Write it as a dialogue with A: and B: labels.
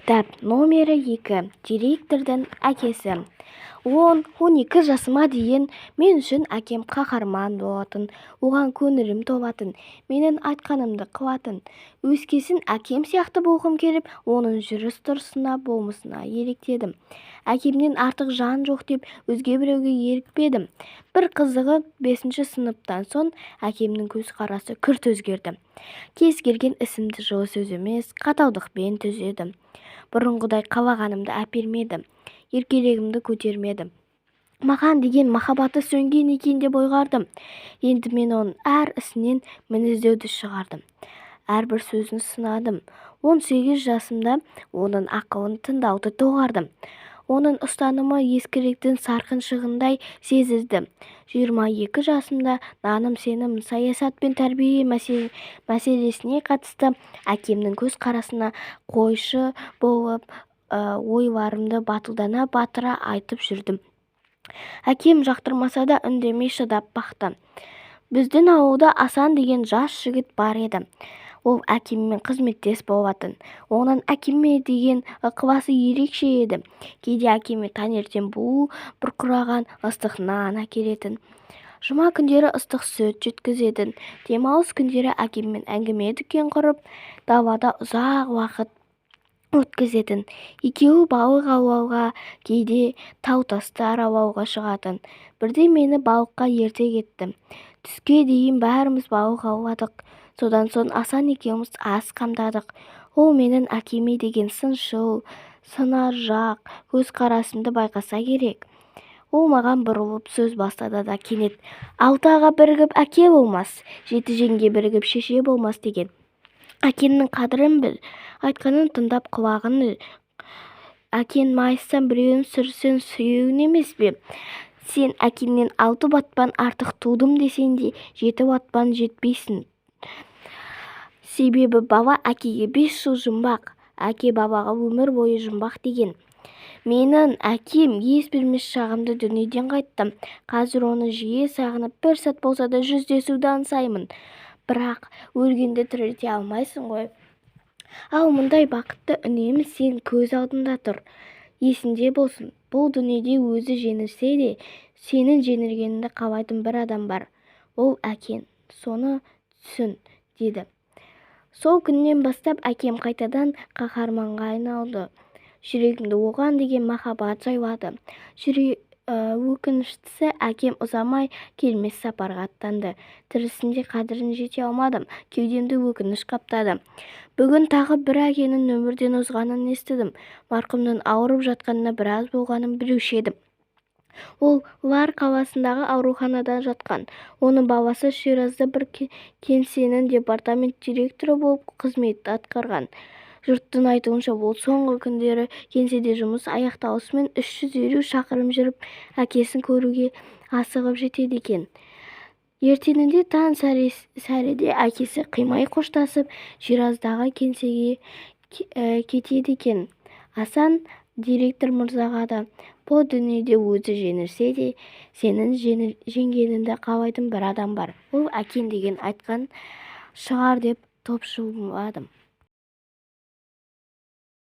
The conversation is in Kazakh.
A: Кітап номері 2. Директордың әкесі. 10-12 жасыма дейін мен үшін әкем қаһарман болатын, оған көңілім толатын, менің айтқанымды қылатын. Өскесін әкем сияқты болғым келіп, оның жүріс-тұрысына, болмысына еліктедім. Әкемнен артық жан жоқ деп өзге біреуге ерікпедім. Бір қызығы 5-ші сыныптан соң әкемнің көзқарасы күрт өзгерді. Кез келген ісімді жылы сөз емес, қаталдықпен түзедім. Бұрынғыдай қалағанымды әпермеді, еркелігімді көтермеді. Маған деген махаббаты сөнген екен деп ойғардым. Енді мен оның әр ісінен мінездеуді шығардым. Әрбір сөзін сынадым. 18 жасымда оның ақылын тыңдауды доғардым. Оның ұстанымы ескіліктің сарқыншығындай сезілді. 22 жасымда наным-сенім, саясат пен тәрбие мәселесіне қатысты әкемнің көзқарасына қойшы болып, ойларымды батылдана батыра айтып жүрдім. Әкем жақтырмаса да үндемей шыдап бақты. Біздің ауылда Асан деген жас жігіт бар еді. Ол әкеммен қызметтес болатын. Оның әкеме деген ықыласы ерекше еді. Кейде әкеме таңертең бу бұрқыраған ыстық нан әкелетін. Жұма күндері ыстық сүт жеткізетін. Демалыс күндері әкеммен әңгіме дүкен құрып, далада ұзақ уақыт өткізетін. Екеуі балық аулауға, кейде тау-тасты аралауға шығатын. Бірде мені балыққа ерте кетті. Түске дейін бәріміз балық ауладық. Содан соң Асан екеуміз аз қамдадық. Ол менің әкеме деген сыншыл, сынаржақ көзқарасымды байқаса керек. Ол маған бұрылып сөз бастады да кенет: «Алтыға бірігіп әке болмас, 7 жеңге бірігіп шеше болмас» деген. Әкеннің қадірін біл, айтқанын тыңдап құлағын іл. Әкең майыстан біреуін сүрсең сүйеуін емес бе? Сен әкеңнен 6 батпан артық тудым десең де 7 батпан жетпейсің. Себебі бала әкеге 5 жыл жұмбақ, әке бабаға өмір бойы жұмбақ деген. Менің әкем ес бермес шағымда дүниеден қайтты. Қазір оны жиі сағынып, бір сәт болса да жүздесуді аңсаймын. Бірақ өлгенді тірілте алмайсың ғой. Ал мұндай бақытты үнемі сен көз алдында тұр. Есінде болсын, бұл дүниеде өзі жеңілсе де, сенің жеңілгеніңді қалайтын бір адам бар. Ол әкең. Соны түсін, деді. Сол күннен бастап әкем қайтадан қаһарманға айналды. Жүрегімді оған деген махаббат жайлады. Өкініштісі, әкем ұзамай келмес сапарға аттанды. Тірісінде қадірін жете алмадым. Кеудемді өкініш қаптады. Бүгін тағы бір әкенің өмірден озғанын естідім. Марқұмның ауырып жатқанына біраз болғанын білуші едім. Ол Лар қаласындағы ауруханада жатқан. Оның баласы Ширазда бір кеңсенің департамент директоры болып қызмет атқарған. Жұрттың айтуынша, ол соңғы күндері кеңседе жұмыс аяқталысымен 350 шақырым жүріп, әкесін көруге асығып жетеді екен. Ертеңінде таң сәріде әкесі қимай қоштасып, Шираздағы кеңсеге кетеді екен. Асан директор мырзаға да: «Бұл дүниеде өзі жеңілсе де, сенің жеңгеніңді қалайтын бір адам бар. Ол әкең» деген айтқан шығар деп топшылмадым.